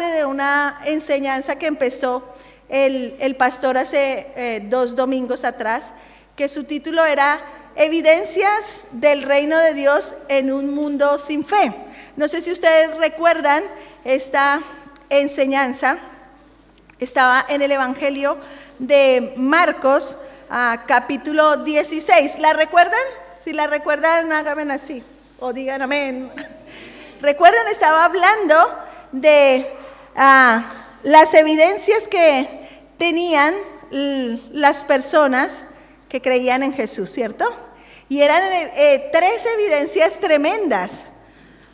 parte de una enseñanza que empezó el pastor hace 2 domingos atrás, que su título era Evidencias del Reino de Dios en un mundo sin fe. No sé si ustedes recuerdan esta enseñanza. Estaba en el Evangelio de Marcos, capítulo 16. ¿La recuerdan? Si la recuerdan, háganme así o digan amén. ¿Recuerdan? Estaba hablando de las evidencias que tenían las personas que creían en Jesús, ¿cierto? Y eran 3 evidencias tremendas.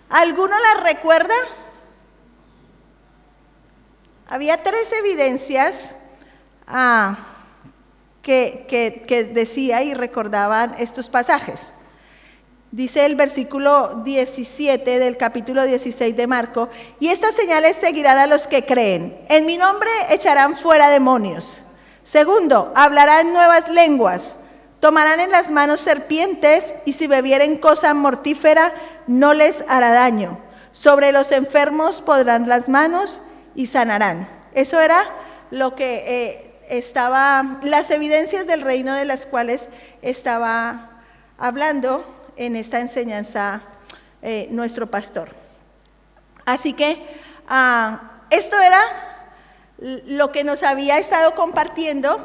¿Alguno las recuerda? Había 3 evidencias que decía y recordaban estos pasajes. Dice el versículo 17 del capítulo 16 de Marcos: y estas señales seguirán a los que creen. En mi nombre echarán fuera demonios. Segundo, hablarán nuevas lenguas. Tomarán en las manos serpientes, y si bebieren cosa mortífera no les hará daño. Sobre los enfermos pondrán las manos y sanarán. Eso era lo que las evidencias del reino de las cuales estaba hablando en esta enseñanza nuestro pastor. Así que esto era lo que nos había estado compartiendo,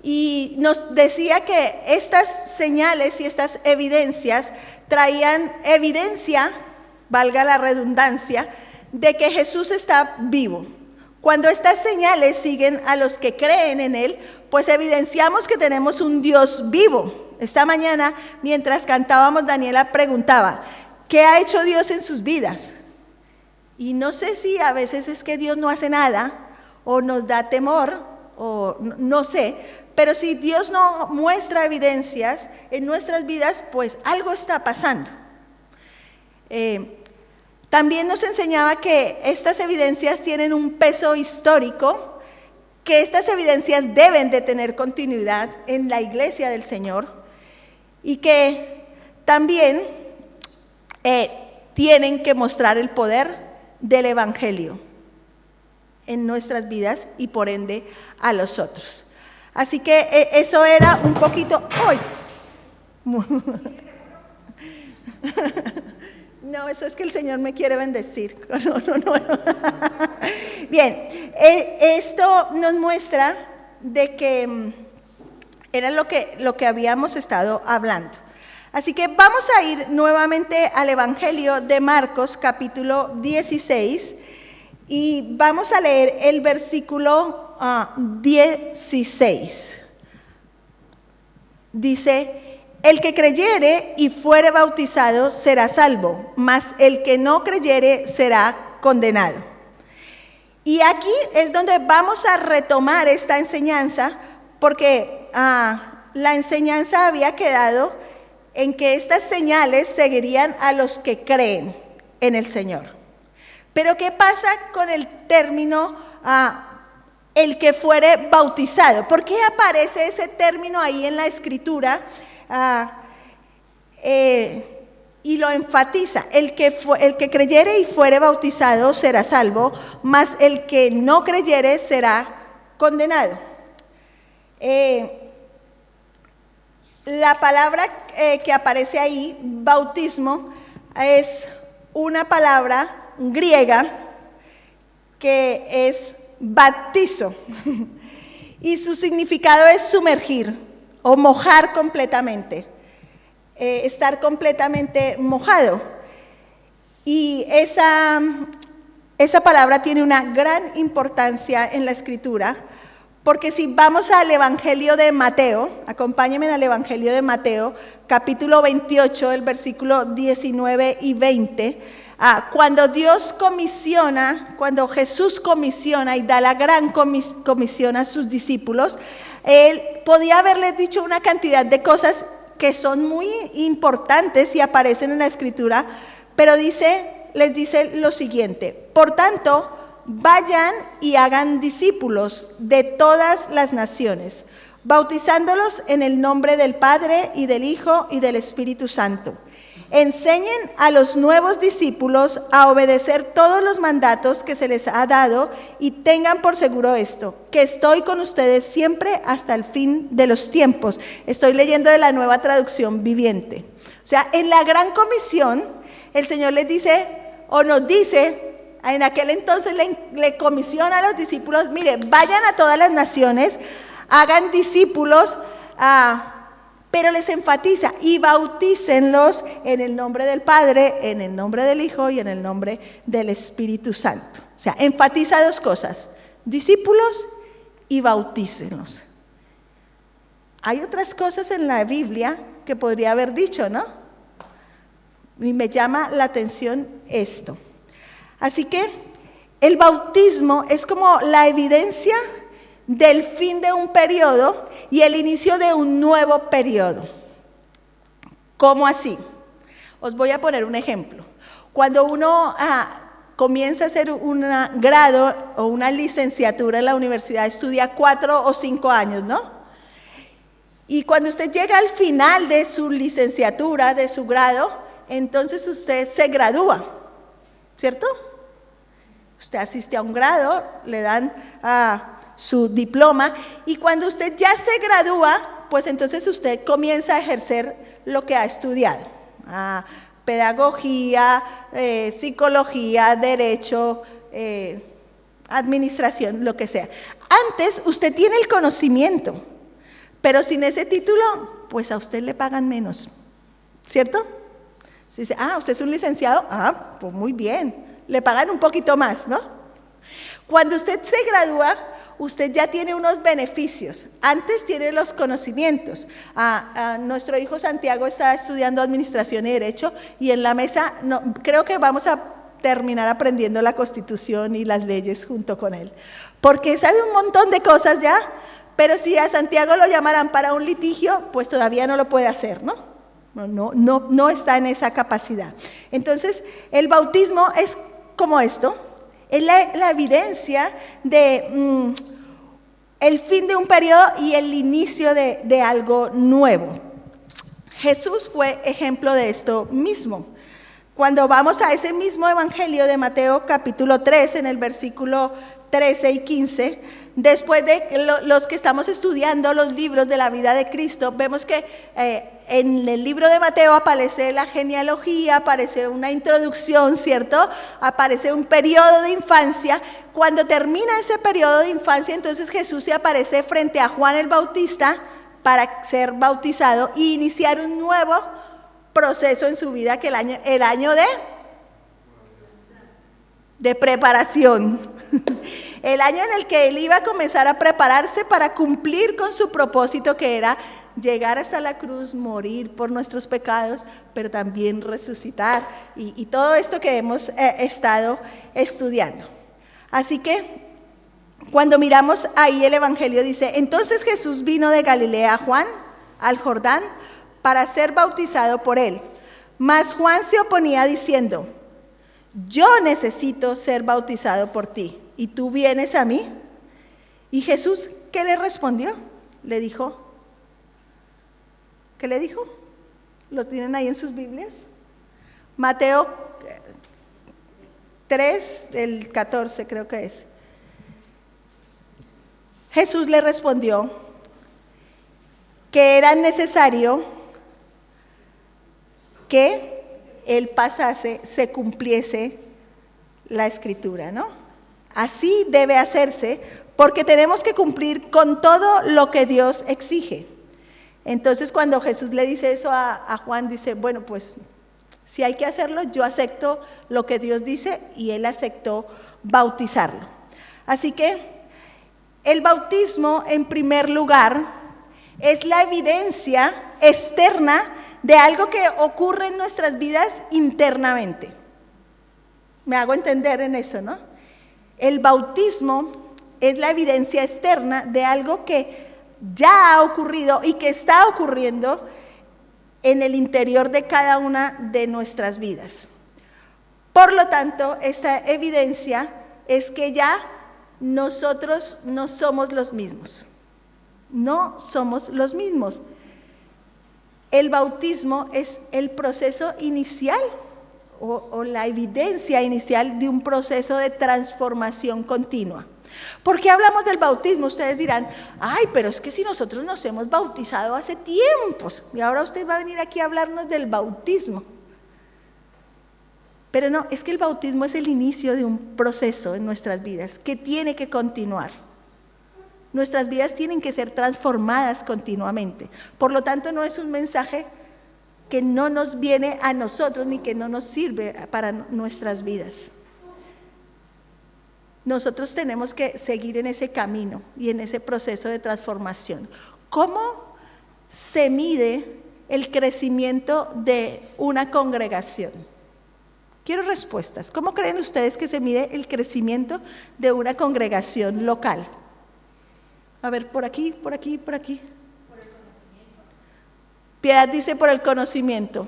y nos decía que estas señales y estas evidencias traían evidencia, valga la redundancia, de que Jesús está vivo. Cuando estas señales siguen a los que creen en Él, pues evidenciamos que tenemos un Dios vivo. Esta mañana, mientras cantábamos, Daniela preguntaba: ¿qué ha hecho Dios en sus vidas? Y no sé si a veces es que Dios no hace nada, o nos da temor, o no sé, pero si Dios no muestra evidencias en nuestras vidas, pues algo está pasando. También nos enseñaba que estas evidencias tienen un peso histórico, que estas evidencias deben de tener continuidad en la iglesia del Señor, y que también tienen que mostrar el poder del Evangelio en nuestras vidas y por ende a los otros. Así que eso era un poquito hoy. No, eso es que el Señor me quiere bendecir. No. Bien, esto nos muestra de que era lo que habíamos estado hablando. Así que vamos a ir nuevamente al Evangelio de Marcos, capítulo 16, y vamos a leer el versículo 16. Dice: el que creyere y fuere bautizado será salvo, mas el que no creyere será condenado. Y aquí es donde vamos a retomar esta enseñanza, porque la enseñanza había quedado en que estas señales seguirían a los que creen en el Señor. Pero ¿qué pasa con el término el que fuere bautizado? ¿Por qué aparece ese término ahí en la Escritura? Y lo enfatiza: el que creyere y fuere bautizado será salvo, mas el que no creyere será condenado. La palabra que aparece ahí, bautismo, es una palabra griega que es baptizo, y su significado es sumergir o mojar completamente, estar completamente mojado. Y esa palabra tiene una gran importancia en la Escritura, porque si vamos al Evangelio de Mateo, acompáñenme al Evangelio de Mateo, capítulo 28, el versículo 19 y 20, cuando Jesús comisiona y da la gran comisión a sus discípulos, Él podía haberles dicho una cantidad de cosas que son muy importantes y aparecen en la Escritura, pero les dice lo siguiente: por tanto, vayan y hagan discípulos de todas las naciones, bautizándolos en el nombre del Padre y del Hijo y del Espíritu Santo, Enseñen a los nuevos discípulos a obedecer todos los mandatos que se les ha dado y tengan por seguro esto, que estoy con ustedes siempre hasta el fin de los tiempos. Estoy leyendo de la Nueva Traducción Viviente. O sea, en la Gran Comisión, el Señor les dice, o nos dice, en aquel entonces le comisiona a los discípulos, mire, vayan a todas las naciones, hagan discípulos, pero les enfatiza y bautícenlos en el nombre del Padre, en el nombre del Hijo y en el nombre del Espíritu Santo. O sea, enfatiza dos cosas, discípulos y bautícenlos. Hay otras cosas en la Biblia que podría haber dicho, ¿no? Y me llama la atención esto. Así que el bautismo es como la evidencia del fin de un periodo y el inicio de un nuevo periodo. ¿Cómo así? Os voy a poner un ejemplo. Cuando uno comienza a hacer un grado o una licenciatura en la universidad, estudia 4 o 5 años, ¿no? Y cuando usted llega al final de su licenciatura, de su grado, entonces usted se gradúa, ¿cierto? Usted asiste a un grado, le dan su diploma, y cuando usted ya se gradúa, pues entonces usted comienza a ejercer lo que ha estudiado, pedagogía, psicología, derecho, administración, lo que sea. Antes usted tiene el conocimiento, pero sin ese título, pues a usted le pagan menos, ¿cierto? Se dice, usted es un licenciado, pues muy bien, le pagan un poquito más, ¿no? Cuando usted se gradúa, usted ya tiene unos beneficios. Antes tiene los conocimientos. Nuestro hijo Santiago está estudiando Administración y Derecho y en la mesa creo que vamos a terminar aprendiendo la Constitución y las leyes junto con él. Porque sabe un montón de cosas ya, pero si a Santiago lo llamaran para un litigio, pues todavía no lo puede hacer, ¿no? No está en esa capacidad. Entonces, el bautismo es como esto. Es la evidencia de el fin de un periodo y el inicio de algo nuevo. Jesús fue ejemplo de esto mismo. Cuando vamos a ese mismo evangelio de Mateo capítulo 3, en el versículo 13 y 15, después de los que estamos estudiando los libros de la vida de Cristo, vemos que en el libro de Mateo aparece la genealogía, aparece una introducción, ¿cierto? Aparece un periodo de infancia. Cuando termina ese periodo de infancia, entonces Jesús se aparece frente a Juan el Bautista para ser bautizado e iniciar un nuevo proceso en su vida, que el año de preparación. El año en el que él iba a comenzar a prepararse para cumplir con su propósito, que era llegar hasta la cruz, morir por nuestros pecados, pero también resucitar, y todo esto que hemos estado estudiando. Así que cuando miramos ahí el evangelio dice, entonces Jesús vino de Galilea a Juan, al Jordán, para ser bautizado por él. Mas Juan se oponía diciendo, yo necesito ser bautizado por ti, ¿y tú vienes a mí? Y Jesús, ¿qué le respondió? Le dijo, ¿qué le dijo? ¿Lo tienen ahí en sus Biblias? Mateo 3, el 14 creo que es. Jesús le respondió que era necesario que él pasase, se cumpliese la escritura, ¿no? Así debe hacerse porque tenemos que cumplir con todo lo que Dios exige. Entonces cuando Jesús le dice eso a Juan, dice, bueno, pues si hay que hacerlo, yo acepto lo que Dios dice, y él aceptó bautizarlo. Así que el bautismo, en primer lugar, es la evidencia externa de algo que ocurre en nuestras vidas internamente. Me hago entender en eso, ¿no? El bautismo es la evidencia externa de algo que ya ha ocurrido y que está ocurriendo en el interior de cada una de nuestras vidas. Por lo tanto, esta evidencia es que ya nosotros no somos los mismos. No somos los mismos. el bautismo es el proceso inicial o la evidencia inicial de un proceso de transformación continua. ¿Por qué hablamos del bautismo? Ustedes dirán, ay, pero es que si nosotros nos hemos bautizado hace tiempos y ahora usted va a venir aquí a hablarnos del bautismo. Pero no, es que el bautismo es el inicio de un proceso en nuestras vidas que tiene que continuar. Nuestras vidas tienen que ser transformadas continuamente. Por lo tanto, no es un mensaje que no nos viene a nosotros ni que no nos sirve para nuestras vidas. Nosotros tenemos que seguir en ese camino y en ese proceso de transformación. ¿Cómo se mide el crecimiento de una congregación? Quiero respuestas. ¿Cómo creen ustedes que se mide el crecimiento de una congregación local? A ver, por aquí, por aquí, por aquí. Por el conocimiento. Piedad dice por el conocimiento.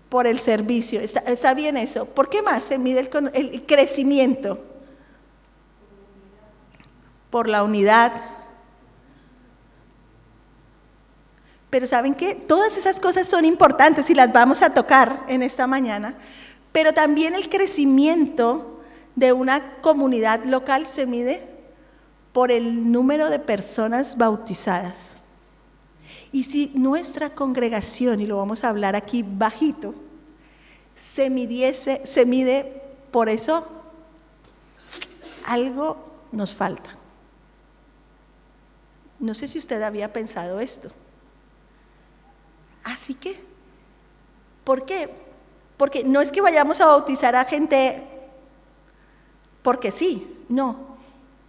Por el servicio. Está bien eso. ¿Por qué más se mide el crecimiento? Por la unidad. Pero ¿saben qué? Todas esas cosas son importantes y las vamos a tocar en esta mañana. Pero también el crecimiento de una comunidad local se mide por el número de personas bautizadas. Y si nuestra congregación, y lo vamos a hablar aquí bajito, se mide por eso, algo nos falta. No sé si usted había pensado esto. Así que, ¿por qué? Porque no es que vayamos a bautizar a gente porque sí, no.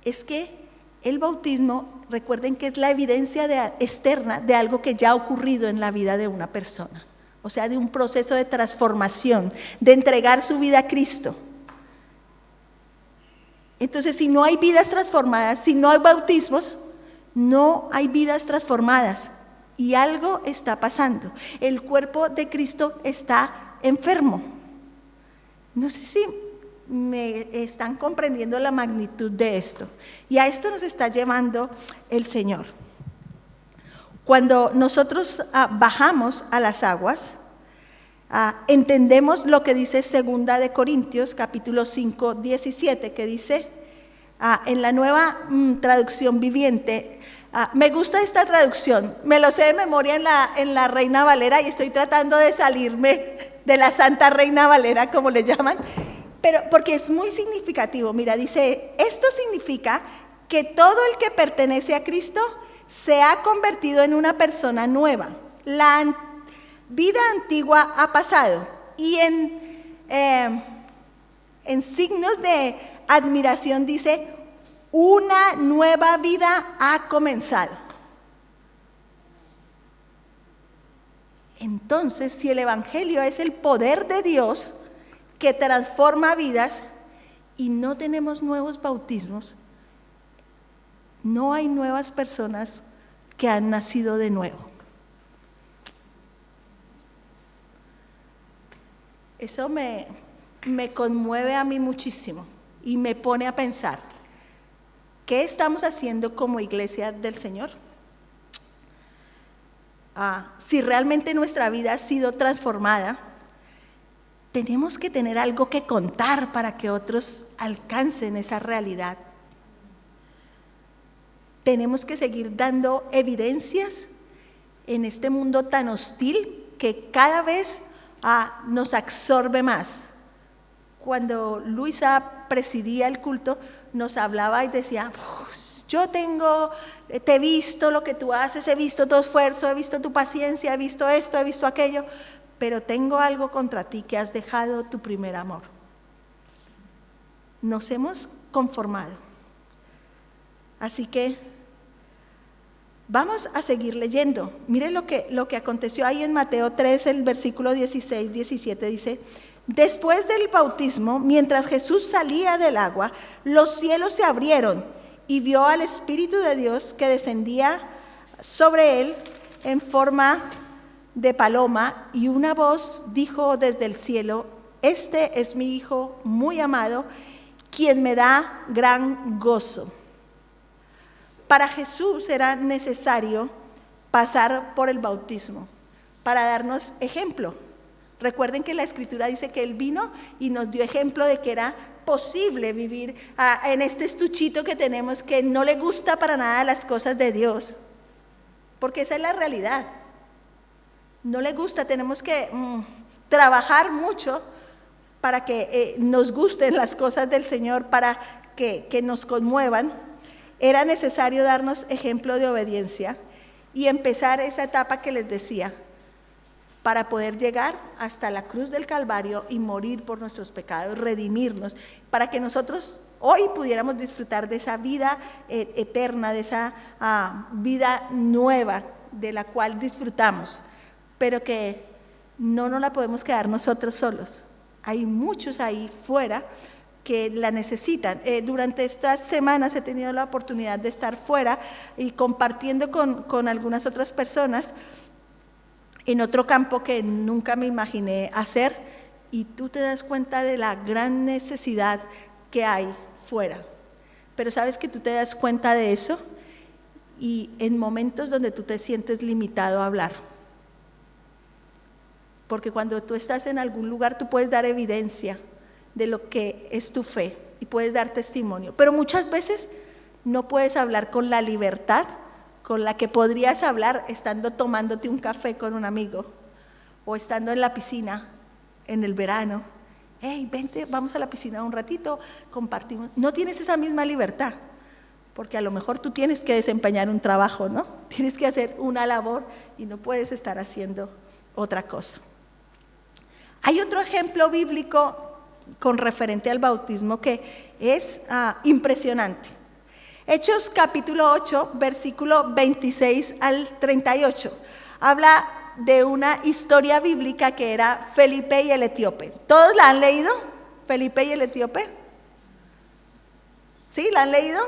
Es que el bautismo, recuerden que es la evidencia externa de algo que ya ha ocurrido en la vida de una persona. O sea, de un proceso de transformación, de entregar su vida a Cristo. Entonces, si no hay vidas transformadas, si no hay bautismos, no hay vidas transformadas. Y algo está pasando. El cuerpo de Cristo está enfermo. No sé si me están comprendiendo la magnitud de esto. Y a esto nos está llevando el Señor. Cuando nosotros bajamos a las aguas, entendemos lo que dice 2 de Corintios, capítulo 5, 17, que dice, en la nueva traducción viviente, me gusta esta traducción, me lo sé de memoria en la Reina Valera y estoy tratando de salirme de la Santa Reina Valera, como le llaman, pero porque es muy significativo. Mira, dice, esto significa que todo el que pertenece a Cristo se ha convertido en una persona nueva. La vida antigua ha pasado y en signos de admiración dice, una nueva vida ha comenzado. Entonces, si el Evangelio es el poder de Dios que transforma vidas y no tenemos nuevos bautismos, no hay nuevas personas que han nacido de nuevo. Eso me conmueve a mí muchísimo y me pone a pensar, ¿qué estamos haciendo como iglesia del Señor? Si realmente nuestra vida ha sido transformada, tenemos que tener algo que contar para que otros alcancen esa realidad. Tenemos que seguir dando evidencias en este mundo tan hostil que cada vez nos absorbe más. Cuando Luisa presidía el culto, nos hablaba y decía, yo te he visto lo que tú haces, he visto tu esfuerzo, he visto tu paciencia, he visto esto, he visto aquello, pero tengo algo contra ti, que has dejado tu primer amor. Nos hemos conformado. Así que vamos a seguir leyendo. Miren lo que aconteció ahí en Mateo 3, el versículo 16, 17, dice, después del bautismo, mientras Jesús salía del agua, los cielos se abrieron y vio al Espíritu de Dios que descendía sobre él en forma de paloma, y una voz dijo desde el cielo, este es mi Hijo muy amado, quien me da gran gozo. Para Jesús era necesario pasar por el bautismo para darnos ejemplo. Recuerden que la Escritura dice que Él vino y nos dio ejemplo de que era posible vivir en este estuchito que tenemos, que no le gusta para nada las cosas de Dios, porque esa es la realidad. No le gusta, tenemos que trabajar mucho para que nos gusten las cosas del Señor, para que nos conmuevan. Era necesario darnos ejemplo de obediencia y empezar esa etapa que les decía, para poder llegar hasta la cruz del Calvario y morir por nuestros pecados, redimirnos, para que nosotros hoy pudiéramos disfrutar de esa vida eterna, de esa vida nueva de la cual disfrutamos, pero que no nos la podemos quedar nosotros solos. Hay muchos ahí fuera que la necesitan. Durante estas semanas he tenido la oportunidad de estar fuera y compartiendo con algunas otras personas en otro campo que nunca me imaginé hacer, y tú te das cuenta de la gran necesidad que hay fuera. Pero sabes que tú te das cuenta de eso y en momentos donde tú te sientes limitado a hablar. Porque cuando tú estás en algún lugar tú puedes dar evidencia de lo que es tu fe y puedes dar testimonio, pero muchas veces no puedes hablar con la libertad con la que podrías hablar estando tomándote un café con un amigo o estando en la piscina en el verano. Hey, vente, vamos a la piscina un ratito, compartimos. No tienes esa misma libertad, porque a lo mejor tú tienes que desempeñar un trabajo, ¿no? Tienes que hacer una labor y no puedes estar haciendo otra cosa. Hay otro ejemplo bíblico con referente al bautismo que es impresionante. Hechos capítulo 8, versículo 26 al 38. Habla de una historia bíblica que era Felipe y el etíope. ¿Todos la han leído? Felipe y el etíope. ¿Sí? ¿La han leído?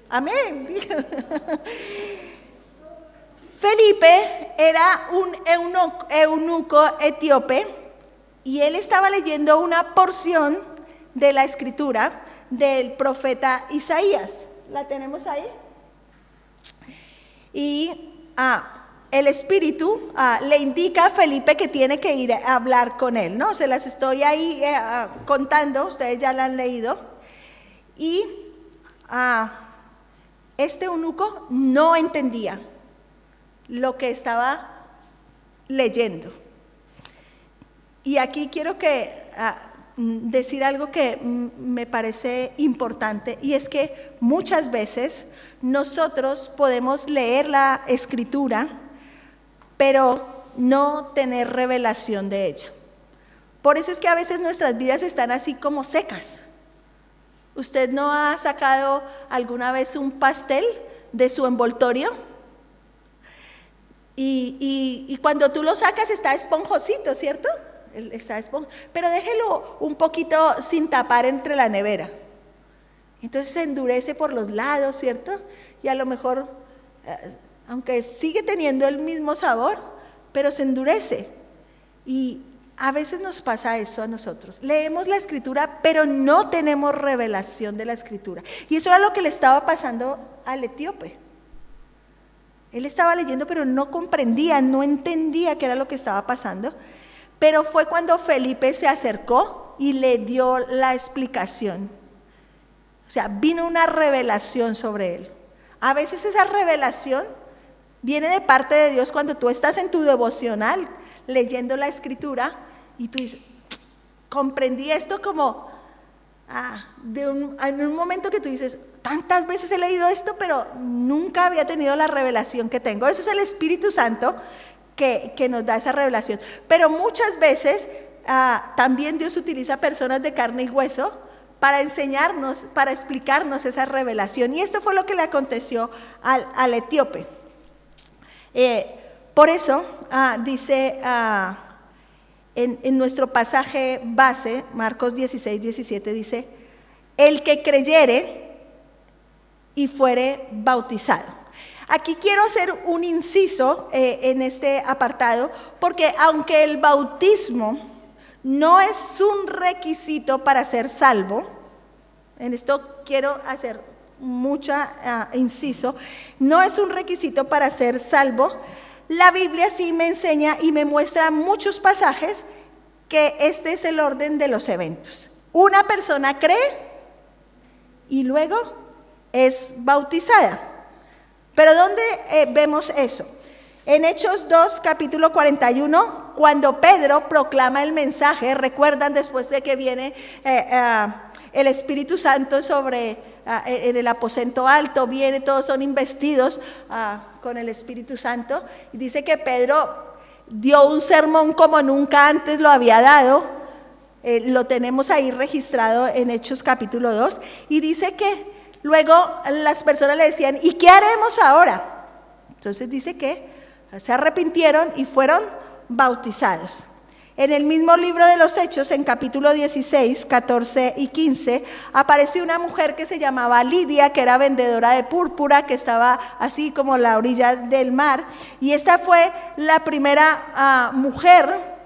Amén. Felipe era un eunuco etíope y él estaba leyendo una porción de la Escritura del profeta Isaías. ¿La tenemos ahí? Y el Espíritu le indica a Felipe que tiene que ir a hablar con él, ¿no? Se las estoy ahí contando, ustedes ya la han leído. Y este eunuco no entendía lo que estaba leyendo. Y aquí quiero decir algo que me parece importante, y es que muchas veces nosotros podemos leer la Escritura, pero no tener revelación de ella. Por eso es que a veces nuestras vidas están así como secas. ¿Usted no ha sacado alguna vez un pastel de su envoltorio? Y cuando tú lo sacas está esponjosito, ¿cierto? Pero déjelo un poquito sin tapar entre la nevera. Entonces se endurece por los lados, ¿cierto? Y a lo mejor, aunque sigue teniendo el mismo sabor, pero se endurece. Y a veces nos pasa eso a nosotros. Leemos la Escritura, pero no tenemos revelación de la Escritura. Y eso era lo que le estaba pasando al etíope. Él estaba leyendo, pero no comprendía, no entendía qué era lo que estaba pasando. Pero fue cuando Felipe se acercó y le dio la explicación. O sea, vino una revelación sobre él. A veces esa revelación viene de parte de Dios cuando tú estás en tu devocional leyendo la Escritura y tú dices, comprendí esto como en un momento que tú dices, tantas veces he leído esto, pero nunca había tenido la revelación que tengo. Eso es el Espíritu Santo que nos da esa revelación. Pero muchas veces también Dios utiliza personas de carne y hueso para enseñarnos, para explicarnos esa revelación. Y esto fue lo que le aconteció al etíope. Por eso dice en nuestro pasaje base, Marcos 16, 17, dice, el que creyere y fuere bautizado. Aquí quiero hacer un inciso en este apartado, porque aunque el bautismo no es un requisito para ser salvo, en esto quiero hacer mucha inciso, no es un requisito para ser salvo. La Biblia sí me enseña y me muestra muchos pasajes que este es el orden de los eventos. Una persona cree y luego es bautizada. ¿Pero dónde vemos eso? En Hechos 2, capítulo 41, cuando Pedro proclama el mensaje, recuerdan después de que viene el Espíritu Santo sobre en el aposento alto, viene, todos son investidos con el Espíritu Santo, y dice que Pedro dio un sermón como nunca antes lo había dado. Lo tenemos ahí registrado en Hechos capítulo 2, y dice que luego las personas le decían, ¿y qué haremos ahora? Entonces dice que se arrepintieron y fueron bautizados. En el mismo libro de los Hechos, en capítulo 16, 14 y 15, aparece una mujer que se llamaba Lidia, que era vendedora de púrpura, que estaba así como a la orilla del mar, y esta fue la primera mujer,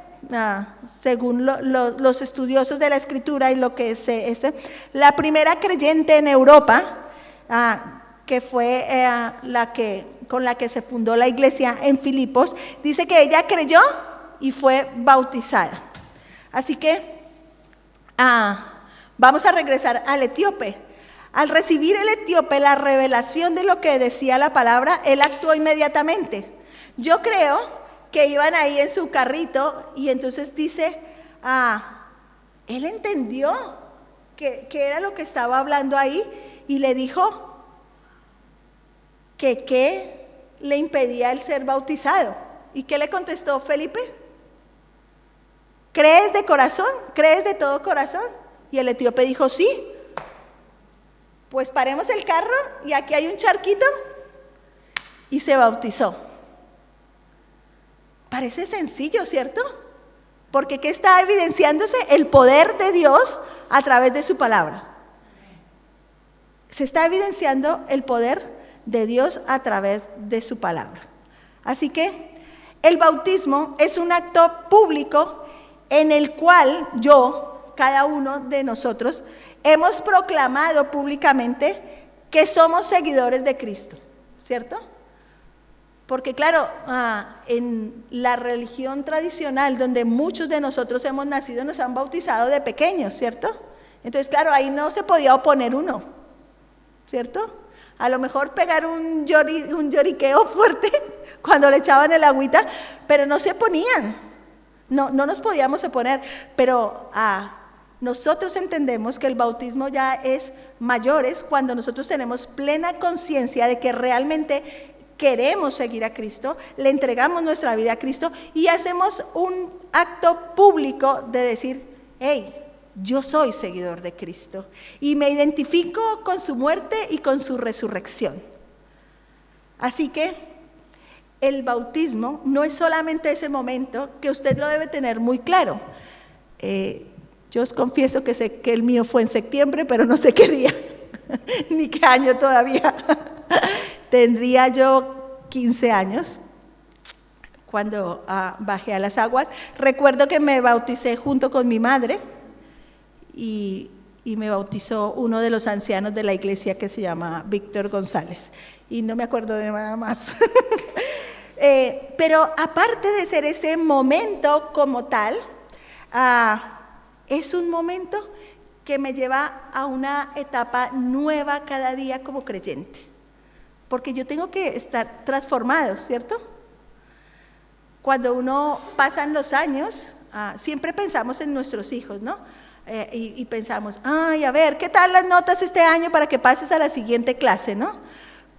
según los estudiosos de la Escritura y lo que la primera creyente en Europa, que fue con la que se fundó la iglesia en Filipos. Dice que ella creyó y fue bautizada. Así que vamos a regresar al etíope. Al recibir el etíope la revelación de lo que decía la palabra, él actuó inmediatamente. Yo creo que iban ahí en su carrito y entonces dice, él entendió que era lo que estaba hablando ahí y le dijo que qué le impedía el ser bautizado. ¿Y qué le contestó Felipe? ¿Crees de corazón? ¿Crees de todo corazón? Y el etíope dijo, sí. Pues paremos el carro y aquí hay un charquito, y se bautizó. Parece sencillo, ¿cierto? Porque ¿qué está evidenciándose? El poder de Dios a través de su palabra. Se está evidenciando el poder de Dios a través de su palabra. Así que el bautismo es un acto público en el cual cada uno de nosotros, hemos proclamado públicamente que somos seguidores de Cristo, ¿cierto? Porque claro, en la religión tradicional donde muchos de nosotros hemos nacido, nos han bautizado de pequeños, ¿cierto? Entonces claro, ahí no se podía oponer uno, ¿cierto? A lo mejor pegar un lloriqueo fuerte cuando le echaban el agüita, pero no se oponían, no nos podíamos oponer. Pero nosotros entendemos que el bautismo ya es mayores cuando nosotros tenemos plena conciencia de que realmente queremos seguir a Cristo, le entregamos nuestra vida a Cristo y hacemos un acto público de decir, hey, yo soy seguidor de Cristo y me identifico con su muerte y con su resurrección. Así que el bautismo no es solamente ese momento, que usted lo debe tener muy claro. Yo os confieso que sé que el mío fue en septiembre, pero no sé qué día, ni qué año todavía. Tendría yo 15 años cuando bajé a las aguas. Recuerdo que me bauticé junto con mi madre. Y me bautizó uno de los ancianos de la iglesia que se llama Víctor González, y no me acuerdo de nada más. Pero aparte de ser ese momento como tal, es un momento que me lleva a una etapa nueva cada día como creyente, porque yo tengo que estar transformado, ¿cierto? Cuando uno pasan los años, siempre pensamos en nuestros hijos, ¿no? Y pensamos, ay, a ver, ¿qué tal las notas este año para que pases a la siguiente clase, ¿no?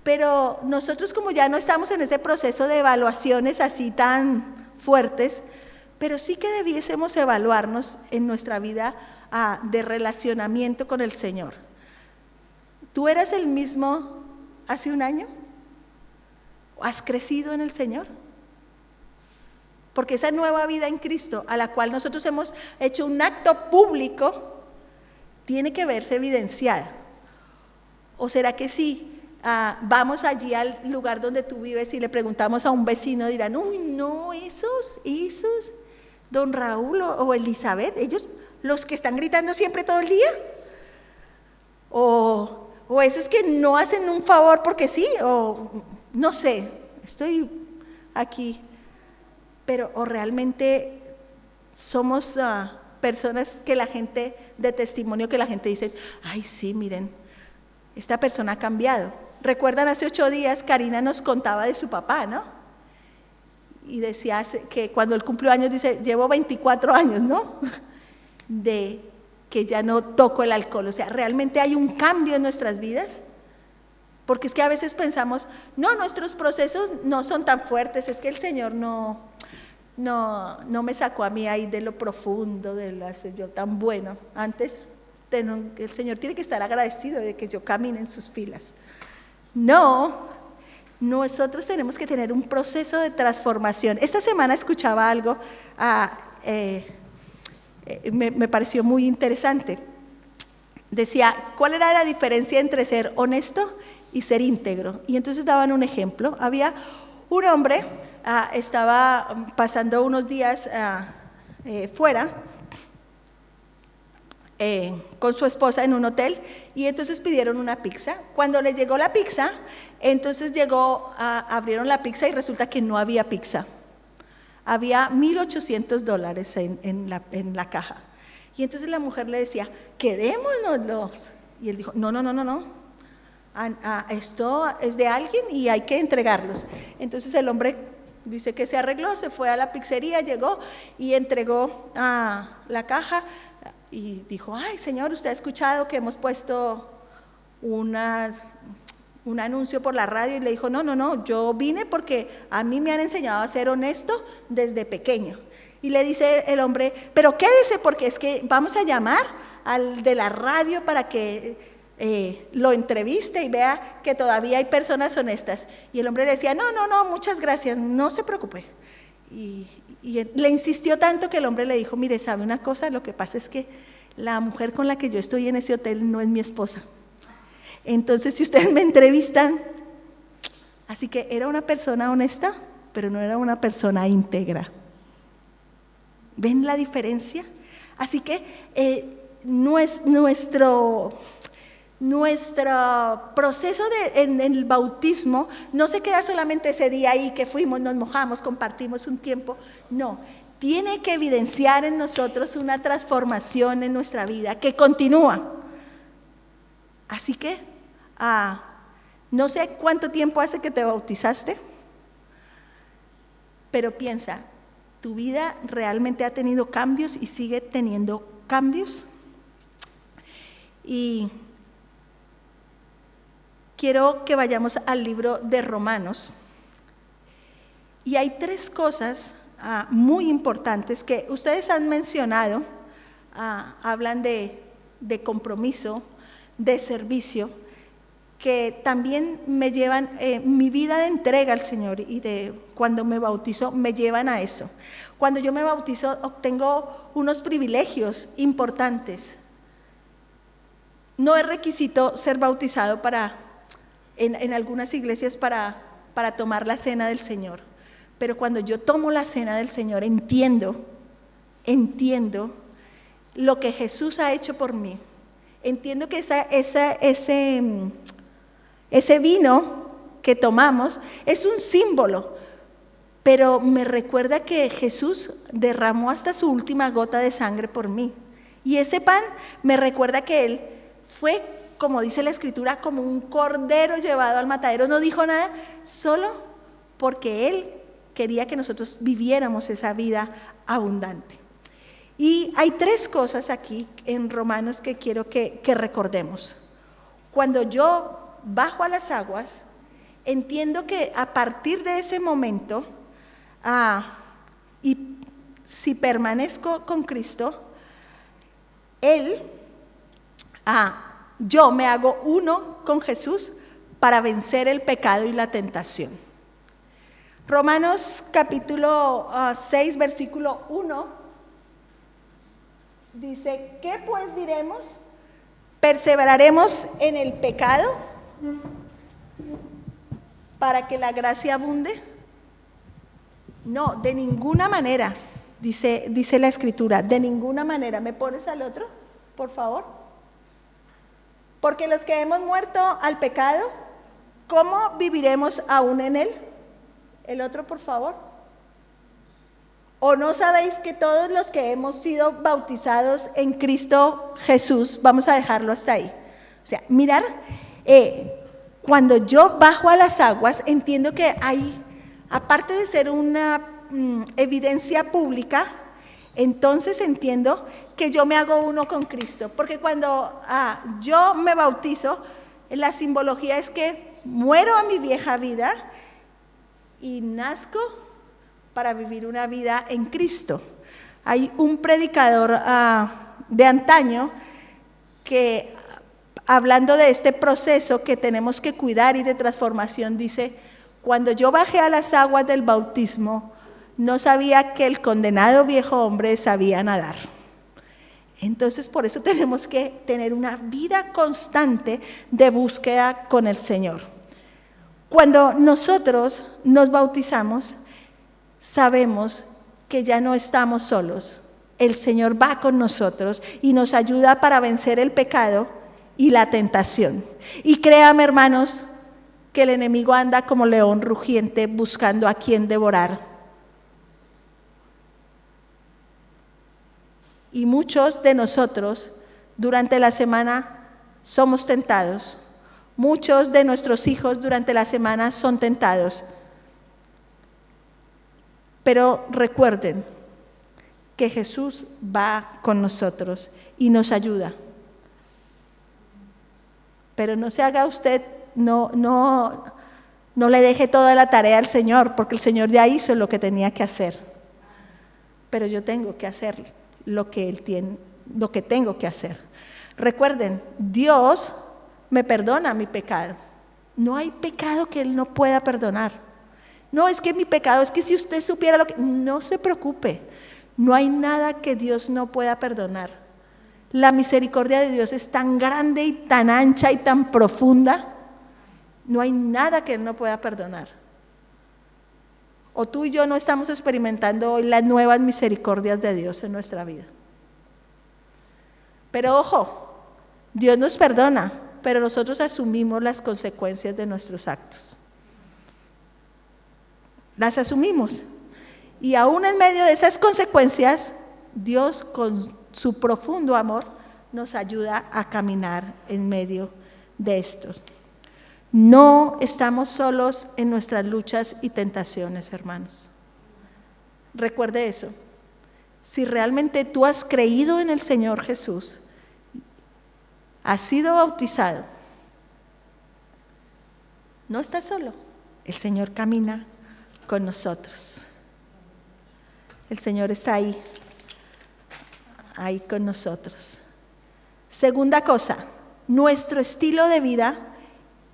Pero nosotros, como ya no estamos en ese proceso de evaluaciones así tan fuertes, pero sí que debiésemos evaluarnos en nuestra vida de relacionamiento con el Señor. ¿Tú eras el mismo hace un año? ¿Has crecido en el Señor? Porque esa nueva vida en Cristo, a la cual nosotros hemos hecho un acto público, tiene que verse evidenciada. ¿O será que sí? Vamos allí al lugar donde tú vives y le preguntamos a un vecino, dirán, uy, no, esos, don Raúl o Elizabeth, ellos, los que están gritando siempre todo el día. O O esos que no hacen un favor porque sí, o no sé, estoy aquí. Pero o realmente somos personas que la gente, de testimonio, que la gente dice, ay sí, miren, esta persona ha cambiado. Recuerdan hace 8 días Karina nos contaba de su papá, ¿no? Y decía que cuando él cumplió años, dice, llevo 24 años, ¿no? De que ya no toco el alcohol. O sea, realmente hay un cambio en nuestras vidas. Porque es que a veces pensamos, no, nuestros procesos no son tan fuertes, es que el Señor no me sacó a mí ahí de lo profundo, yo tan bueno. Antes, el Señor tiene que estar agradecido de que yo camine en sus filas. No, nosotros tenemos que tener un proceso de transformación. Esta semana escuchaba algo, me pareció muy interesante. Decía, ¿cuál era la diferencia entre ser honesto y ser íntegro? Y entonces daban un ejemplo. Había un hombre, estaba pasando unos días fuera con su esposa en un hotel, y entonces pidieron una pizza. Cuando les llegó la pizza, entonces abrieron la pizza y resulta que no había pizza. Había $1,800 en la caja. Y entonces la mujer le decía, quedémonos. Y él dijo, no. Esto es de alguien y hay que entregarlos. Entonces el hombre dice que se arregló, se fue a la pizzería, llegó y entregó la caja y dijo, ay señor, usted ha escuchado que hemos puesto un anuncio por la radio. Y le dijo, no, yo vine porque a mí me han enseñado a ser honesto desde pequeño. Y le dice el hombre, pero quédese porque es que vamos a llamar al de la radio para que lo entreviste y vea que todavía hay personas honestas. Y el hombre le decía, no, muchas gracias, no se preocupe. Y le insistió tanto que el hombre le dijo, mire, ¿sabe una cosa? Lo que pasa es que la mujer con la que yo estoy en ese hotel no es mi esposa. Entonces, si ustedes me entrevistan, así que era una persona honesta, pero no era una persona íntegra. ¿Ven la diferencia? Así que nuestro proceso en el bautismo no se queda solamente ese día ahí que fuimos, nos mojamos, compartimos un tiempo. No, tiene que evidenciar en nosotros una transformación en nuestra vida que continúa. Así que, no sé cuánto tiempo hace que te bautizaste, pero piensa, ¿tu vida realmente ha tenido cambios y sigue teniendo cambios? Y quiero que vayamos al libro de Romanos. Y hay 3 cosas muy importantes que ustedes han mencionado. Hablan de compromiso, de servicio, que también me llevan, mi vida de entrega al Señor y de cuando me bautizo, me llevan a eso. Cuando yo me bautizo, obtengo unos privilegios importantes. No es requisito ser bautizado en algunas iglesias para tomar la cena del Señor. Pero cuando yo tomo la cena del Señor, entiendo lo que Jesús ha hecho por mí. Entiendo que ese vino que tomamos es un símbolo, pero me recuerda que Jesús derramó hasta su última gota de sangre por mí. Y ese pan me recuerda que Él fue, como dice la Escritura, como un cordero llevado al matadero. No dijo nada, solo porque Él quería que nosotros viviéramos esa vida abundante. Y hay 3 cosas aquí en Romanos que quiero que recordemos. Cuando yo bajo a las aguas, entiendo que a partir de ese momento, y si permanezco con Cristo, yo me hago uno con Jesús para vencer el pecado y la tentación. Romanos capítulo 6, versículo 1, dice, ¿qué pues diremos? ¿Perseveraremos en el pecado para que la gracia abunde? No, de ninguna manera, dice la Escritura, de ninguna manera. ¿Me pones al otro, por favor? Porque los que hemos muerto al pecado, ¿cómo viviremos aún en él? El otro, por favor. ¿O no sabéis que todos los que hemos sido bautizados en Cristo Jesús, vamos a dejarlo hasta ahí? O sea, mirar, cuando yo bajo a las aguas, entiendo que hay, aparte de ser una evidencia pública, entonces entiendo que yo me hago uno con Cristo. Porque cuando yo me bautizo, la simbología es que muero a mi vieja vida y nazco para vivir una vida en Cristo. Hay un predicador de antaño que, hablando de este proceso que tenemos que cuidar y de transformación, dice: cuando yo bajé a las aguas del bautismo, no sabía que el condenado viejo hombre sabía nadar. Entonces, por eso tenemos que tener una vida constante de búsqueda con el Señor. Cuando nosotros nos bautizamos, sabemos que ya no estamos solos. El Señor va con nosotros y nos ayuda para vencer el pecado y la tentación. Y créame, hermanos, que el enemigo anda como león rugiente buscando a quien devorar. Y muchos de nosotros durante la semana somos tentados. Muchos de nuestros hijos durante la semana son tentados. Pero recuerden que Jesús va con nosotros y nos ayuda. Pero no se haga usted, no le deje toda la tarea al Señor, porque el Señor ya hizo lo que tenía que hacer. Pero yo tengo que hacer lo que Él tiene, lo que tengo que hacer. Recuerden, Dios me perdona mi pecado. No hay pecado que Él no pueda perdonar. No, es que mi pecado, es que si usted supiera lo que... No se preocupe, no hay nada que Dios no pueda perdonar. La misericordia de Dios es tan grande y tan ancha y tan profunda, no hay nada que Él no pueda perdonar. O tú y yo no estamos experimentando hoy las nuevas misericordias de Dios en nuestra vida. Pero ojo, Dios nos perdona, pero nosotros asumimos las consecuencias de nuestros actos. Las asumimos. Y aún en medio de esas consecuencias, Dios con su profundo amor nos ayuda a caminar en medio de estos. No estamos solos en nuestras luchas y tentaciones, hermanos. Recuerde eso. Si realmente tú has creído en el Señor Jesús, has sido bautizado, no estás solo. El Señor camina con nosotros. El Señor está ahí con nosotros. Segunda cosa, nuestro estilo de vida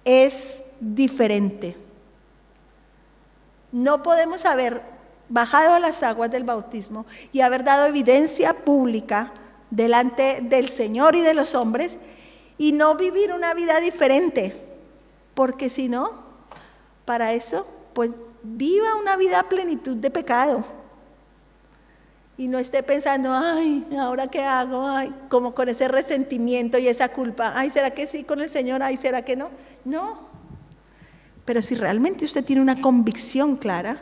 es diferente. No podemos haber bajado a las aguas del bautismo y haber dado evidencia pública delante del Señor y de los hombres y no vivir una vida diferente, porque si no, para eso, pues viva una vida a plenitud de pecado y no esté pensando, ay, ¿ahora qué hago? Ay, como con ese resentimiento y esa culpa, ay, ¿será que sí con el Señor? Ay, ¿será que no? No, pero si realmente usted tiene una convicción clara,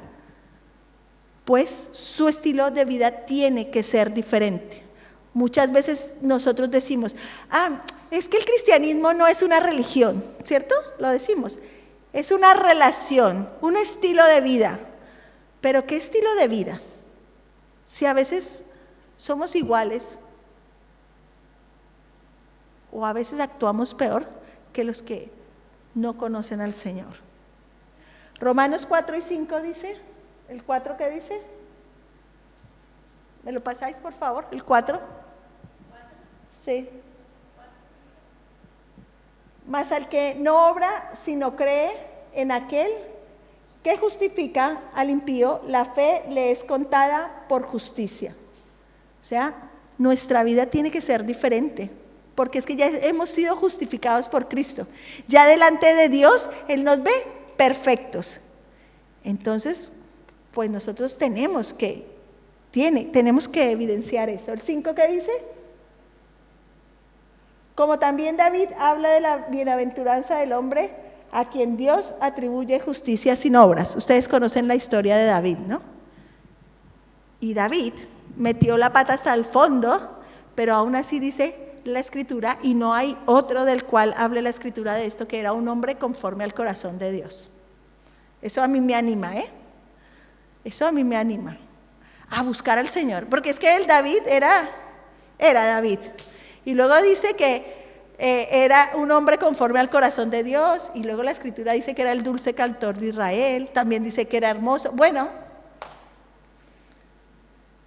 pues su estilo de vida tiene que ser diferente. Muchas veces nosotros decimos, es que el cristianismo no es una religión, ¿cierto? Lo decimos. Es una relación, un estilo de vida. ¿Pero qué estilo de vida? Si a veces somos iguales o a veces actuamos peor que los que no conocen al Señor. Romanos 4 y 5 dice, ¿el 4 qué dice? ¿Me lo pasáis por favor? ¿El 4? Sí. Mas al que no obra, sino cree en aquel que justifica al impío, la fe le es contada por justicia. O sea, nuestra vida tiene que ser diferente, porque es que ya hemos sido justificados por Cristo. Ya delante de Dios, Él nos ve perfectos. Entonces, pues nosotros tenemos que evidenciar eso. ¿El 5 qué dice? Como también David habla de la bienaventuranza del hombre a quien Dios atribuye justicia sin obras. Ustedes conocen la historia de David, ¿no? Y David metió la pata hasta el fondo, pero aún así dice la Escritura, y no hay otro del cual hable la Escritura de esto, que era un hombre conforme al corazón de Dios. Eso a mí me anima, ¿eh? Eso a mí me anima a buscar al Señor, porque es que el David era David. Y luego dice que era un hombre conforme al corazón de Dios, y luego la Escritura dice que era el dulce cantor de Israel, también dice que era hermoso. Bueno,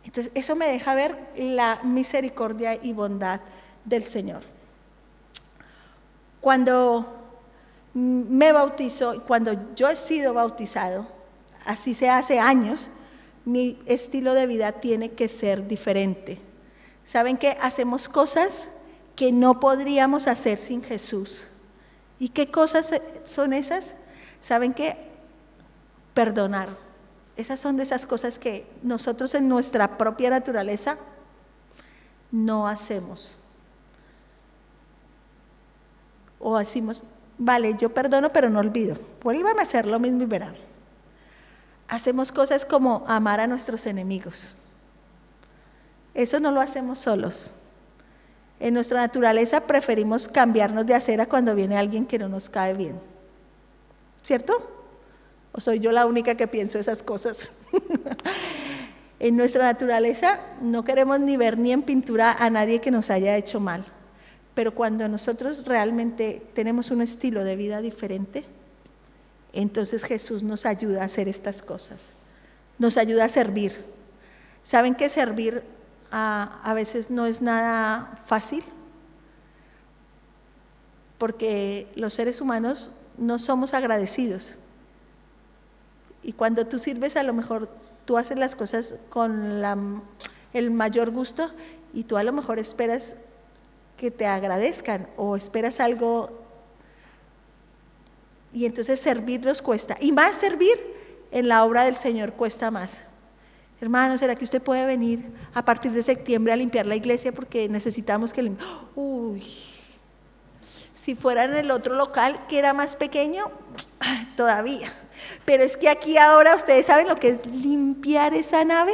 entonces eso me deja ver la misericordia y bondad del Señor. Cuando me bautizo, cuando yo he sido bautizado, así sea hace años, mi estilo de vida tiene que ser diferente. ¿Saben qué? Hacemos cosas que no podríamos hacer sin Jesús. ¿Y qué cosas son esas? ¿Saben qué? Perdonar. Esas son de esas cosas que nosotros en nuestra propia naturaleza no hacemos. O decimos, vale, yo perdono pero no olvido. Vuélvame a hacer lo mismo y verán. Hacemos cosas como amar a nuestros enemigos. Eso no lo hacemos solos. En nuestra naturaleza preferimos cambiarnos de acera cuando viene alguien que no nos cae bien. ¿Cierto? ¿O soy yo la única que pienso esas cosas? En nuestra naturaleza no queremos ni ver ni en pintura a nadie que nos haya hecho mal. Pero cuando nosotros realmente tenemos un estilo de vida diferente, entonces Jesús nos ayuda a hacer estas cosas. Nos ayuda a servir. ¿Saben que servir a veces no es nada fácil? Porque los seres humanos no somos agradecidos. Y cuando tú sirves, a lo mejor tú haces las cosas con el mayor gusto, y tú a lo mejor esperas que te agradezcan o esperas algo, y entonces servir nos cuesta, y más servir en la obra del Señor cuesta más. Hermano, ¿será que usted puede venir a partir de septiembre a limpiar la iglesia? Porque necesitamos que Uy, si fuera en el otro local que era más pequeño, todavía. Pero es que aquí ahora ustedes saben lo que es limpiar esa nave.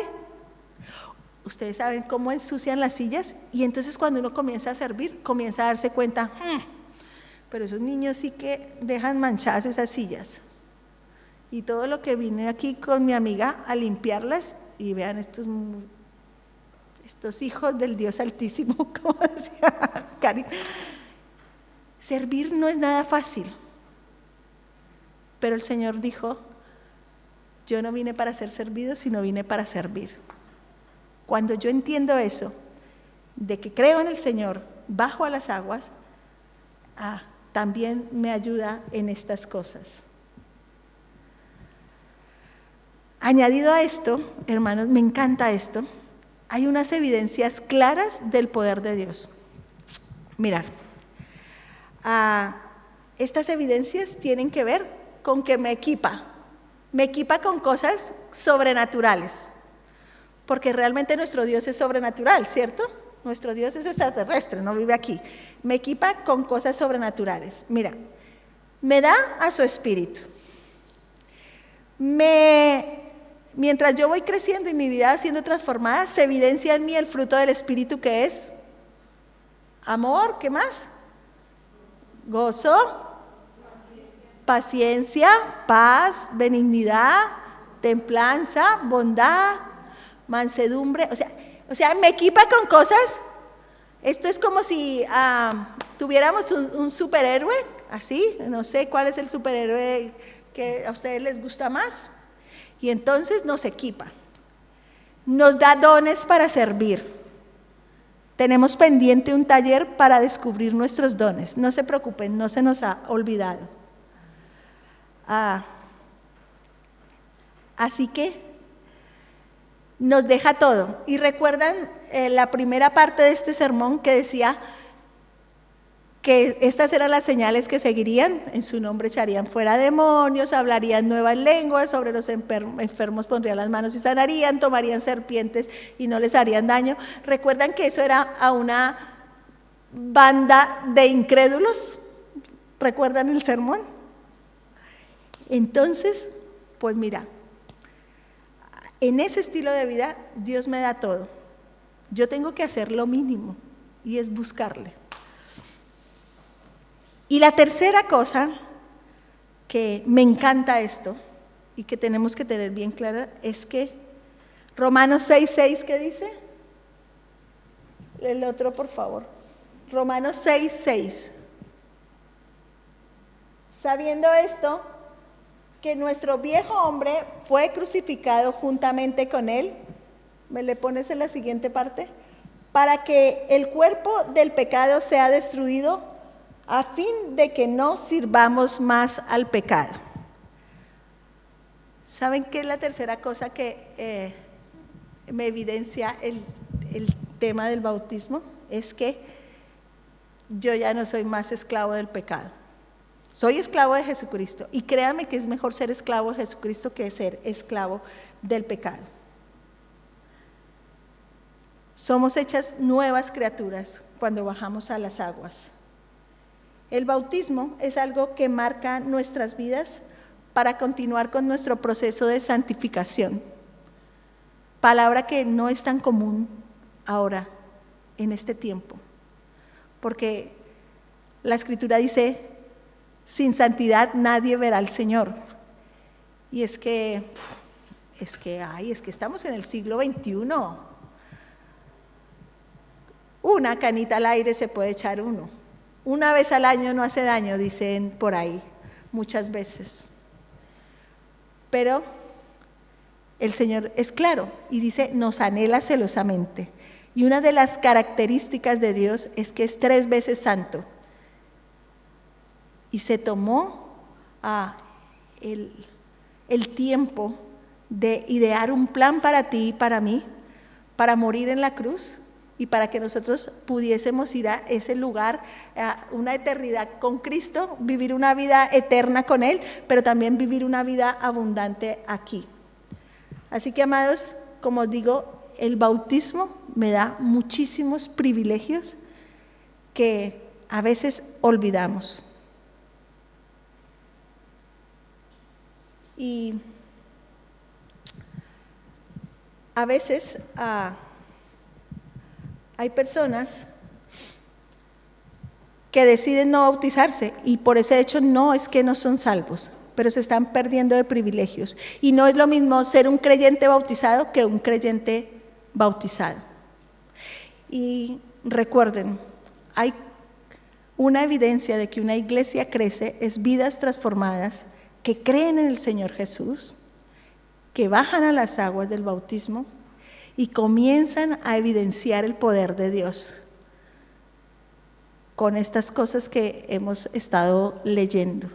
Ustedes saben cómo ensucian las sillas, y entonces cuando uno comienza a servir, comienza a darse cuenta, pero esos niños sí que dejan manchadas esas sillas. Y todo lo que vine aquí con mi amiga a limpiarlas, y vean estos hijos del Dios Altísimo, como decía Karin. Servir no es nada fácil. Pero el Señor dijo, yo no vine para ser servido, sino vine para servir. Cuando yo entiendo eso, de que creo en el Señor, bajo a las aguas, también me ayuda en estas cosas. Añadido a esto, hermanos, me encanta esto, hay unas evidencias claras del poder de Dios. Mirad, estas evidencias tienen que ver con que me equipa con cosas sobrenaturales, porque realmente nuestro Dios es sobrenatural, ¿cierto? Nuestro Dios es extraterrestre, no vive aquí. Me equipa con cosas sobrenaturales. Mira, me da a su espíritu. Mientras yo voy creciendo y mi vida siendo transformada, se evidencia en mí el fruto del espíritu, que es amor, ¿qué más? Gozo, paciencia, paz, benignidad, templanza, bondad, mansedumbre. O sea, me equipa con cosas. Esto es como si tuviéramos un superhéroe, así, no sé cuál es el superhéroe que a ustedes les gusta más, y entonces nos equipa, nos da dones para servir. Tenemos pendiente un taller para descubrir nuestros dones, no se preocupen, no se nos ha olvidado. Así que nos deja todo. Y recuerdan la primera parte de este sermón que decía que estas eran las señales que seguirían: en su nombre echarían fuera demonios, hablarían nuevas lenguas, sobre los enfermos pondrían las manos y sanarían, tomarían serpientes y no les harían daño. Recuerdan que eso era a una banda de incrédulos. ¿Recuerdan el sermón? Entonces, pues mira, en ese estilo de vida Dios me da todo. Yo tengo que hacer lo mínimo y es buscarle. Y la tercera cosa que me encanta esto y que tenemos que tener bien clara es que Romanos 6:6, ¿qué dice? El otro, por favor. Romanos 6:6. Sabiendo esto, que nuestro viejo hombre fue crucificado juntamente con él, ¿me le pones en la siguiente parte? Para que el cuerpo del pecado sea destruido, a fin de que no sirvamos más al pecado. ¿Saben qué es la tercera cosa que me evidencia el tema del bautismo? Es que yo ya no soy más esclavo del pecado. Soy esclavo de Jesucristo y créame que es mejor ser esclavo de Jesucristo que ser esclavo del pecado. Somos hechas nuevas criaturas cuando bajamos a las aguas. El bautismo es algo que marca nuestras vidas para continuar con nuestro proceso de santificación. Palabra que no es tan común ahora, en este tiempo, porque la Escritura dice: sin santidad nadie verá al Señor. Y es que estamos en el siglo XXI. Una canita al aire se puede echar uno. Una vez al año no hace daño, dicen por ahí, muchas veces. Pero el Señor es claro y dice: nos anhela celosamente. Y una de las características de Dios es que es 3 veces santo. Y se tomó el tiempo de idear un plan para ti y para mí, para morir en la cruz y para que nosotros pudiésemos ir a ese lugar, a una eternidad con Cristo, vivir una vida eterna con Él, pero también vivir una vida abundante aquí. Así que, amados, como os digo, el bautismo me da muchísimos privilegios que a veces olvidamos. Y a veces hay personas que deciden no bautizarse y por ese hecho no es que no son salvos, pero se están perdiendo de privilegios. Y no es lo mismo ser un creyente bautizado que un creyente bautizado. Y recuerden, hay una evidencia de que una iglesia crece, es vidas transformadas que creen en el Señor Jesús, que bajan a las aguas del bautismo y comienzan a evidenciar el poder de Dios con estas cosas que hemos estado leyendo.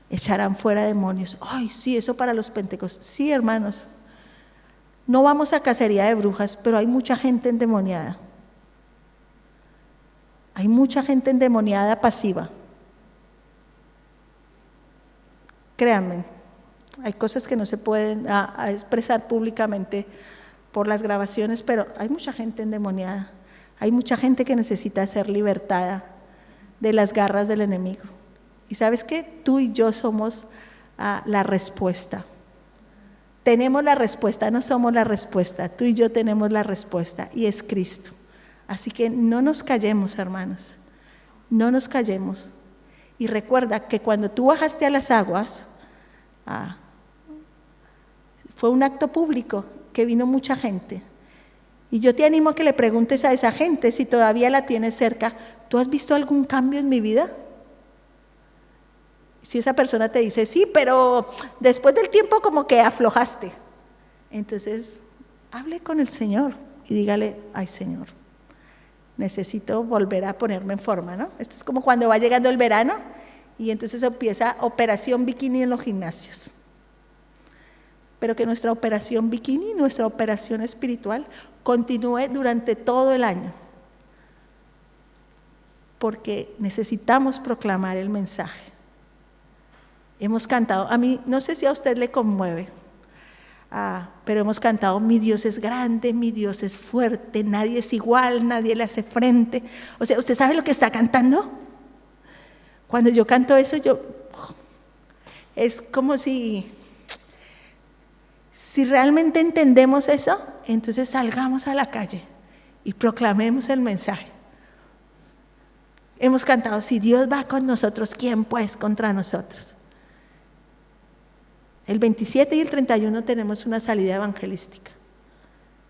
Echarán fuera demonios. Ay, sí, eso para los pentecostales. Sí, hermanos, no vamos a cacería de brujas, pero hay mucha gente endemoniada. Hay mucha gente endemoniada pasiva. Créanme, hay cosas que no se pueden expresar públicamente por las grabaciones, pero hay mucha gente endemoniada. Hay mucha gente que necesita ser libertada de las garras del enemigo. ¿Y sabes qué? Tú y yo somos la respuesta. Tenemos la respuesta, no somos la respuesta. Tú y yo tenemos la respuesta y es Cristo. Así que no nos callemos, hermanos. No nos callemos. Y recuerda que cuando tú bajaste a las aguas, fue un acto público que vino mucha gente. Y yo te animo a que le preguntes a esa gente, si todavía la tienes cerca: ¿tú has visto algún cambio en mi vida? Si esa persona te dice: sí, pero después del tiempo como que aflojaste, entonces hable con el Señor y dígale: ay, Señor, necesito volver a ponerme en forma, ¿no? Esto es como cuando va llegando el verano y entonces empieza operación bikini en los gimnasios. Pero que nuestra operación bikini, nuestra operación espiritual, continúe durante todo el año, porque necesitamos proclamar el mensaje. Hemos cantado, a mí, no sé si a usted le conmueve, pero hemos cantado: mi Dios es grande, mi Dios es fuerte, nadie es igual, nadie le hace frente. O sea, ¿usted sabe lo que está cantando? Cuando yo canto eso, es como si realmente entendemos eso, entonces salgamos a la calle y proclamemos el mensaje. Hemos cantado: si Dios va con nosotros, ¿quién pues contra nosotros? El 27 y el 31 tenemos una salida evangelística.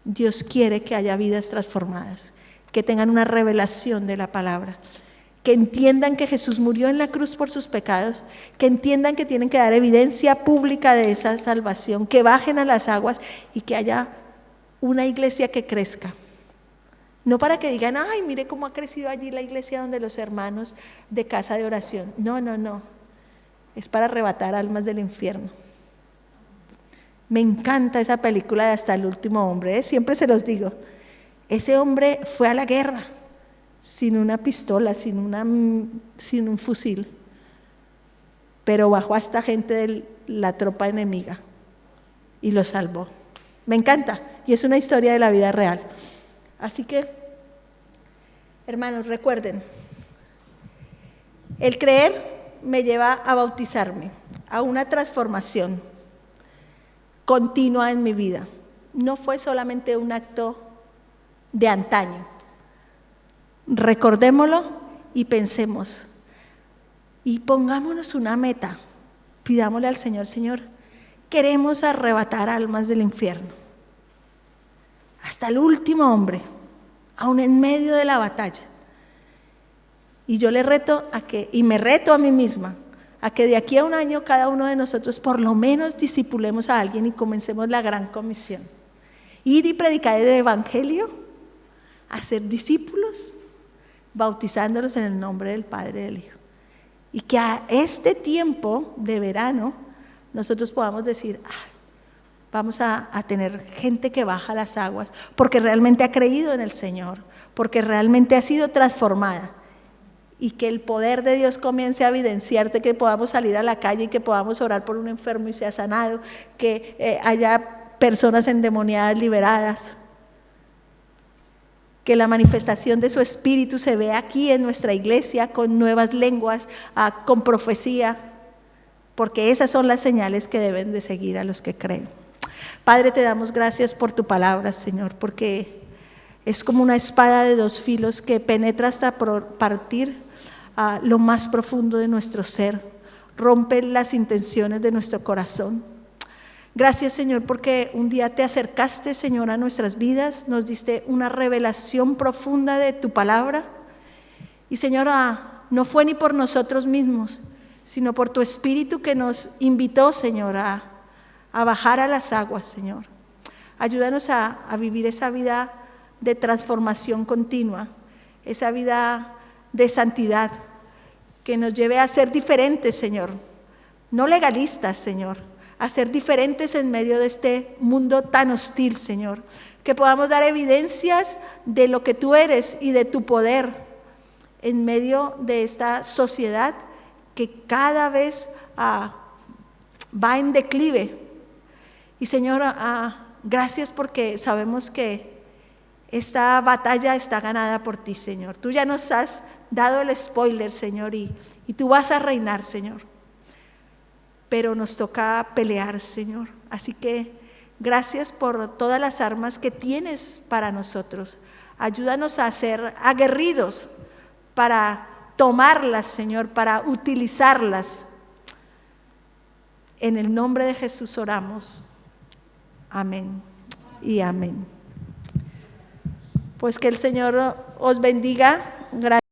Dios quiere que haya vidas transformadas, que tengan una revelación de la palabra, que entiendan que Jesús murió en la cruz por sus pecados, que entiendan que tienen que dar evidencia pública de esa salvación, que bajen a las aguas y que haya una iglesia que crezca. No para que digan: ay, mire cómo ha crecido allí la iglesia donde los hermanos de casa de oración. No. Es para arrebatar almas del infierno. Me encanta esa película de Hasta el último hombre, siempre se los digo. Ese hombre fue a la guerra sin una pistola, sin un fusil, pero bajó hasta gente de la tropa enemiga y lo salvó. Me encanta, y es una historia de la vida real. Así que, hermanos, recuerden, el creer me lleva a bautizarme, a una transformación continua en mi vida. No fue solamente un acto de antaño. Recordémoslo y pensemos y pongámonos una meta. Pidámosle al Señor: Señor, queremos arrebatar almas del infierno. Hasta el último hombre, aún en medio de la batalla. Y yo le reto y me reto a mí misma, a que de aquí a un año cada uno de nosotros por lo menos discipulemos a alguien y comencemos la gran comisión. Ir y predicar el evangelio, hacer discípulos, bautizándolos en el nombre del Padre y del Hijo. Y que a este tiempo de verano nosotros podamos decir: vamos a tener gente que baja las aguas, porque realmente ha creído en el Señor, porque realmente ha sido transformada. Y que el poder de Dios comience a evidenciarte, que podamos salir a la calle y que podamos orar por un enfermo y sea sanado, que haya personas endemoniadas liberadas, que la manifestación de su espíritu se vea aquí en nuestra iglesia con nuevas lenguas, con profecía, porque esas son las señales que deben de seguir a los que creen. Padre, te damos gracias por tu palabra, Señor, porque es como una espada de dos filos que penetra hasta partir a lo más profundo de nuestro ser, rompe las intenciones de nuestro corazón. Gracias, Señor, porque un día te acercaste, Señor, a nuestras vidas, nos diste una revelación profunda de tu palabra. Y, Señor, no fue ni por nosotros mismos, sino por tu Espíritu que nos invitó, Señor, a bajar a las aguas, Señor. Ayúdanos a vivir esa vida de transformación continua, esa vida de santidad, que nos lleve a ser diferentes, Señor, no legalistas, Señor, a ser diferentes en medio de este mundo tan hostil, Señor, que podamos dar evidencias de lo que tú eres y de tu poder en medio de esta sociedad que cada vez va en declive. Y, Señor, gracias porque sabemos que esta batalla está ganada por ti, Señor. Tú ya nos has dado el spoiler, Señor, y tú vas a reinar, Señor. Pero nos toca pelear, Señor. Así que gracias por todas las armas que tienes para nosotros. Ayúdanos a ser aguerridos para tomarlas, Señor, para utilizarlas. En el nombre de Jesús oramos. Amén y amén. Pues que el Señor os bendiga. Gracias.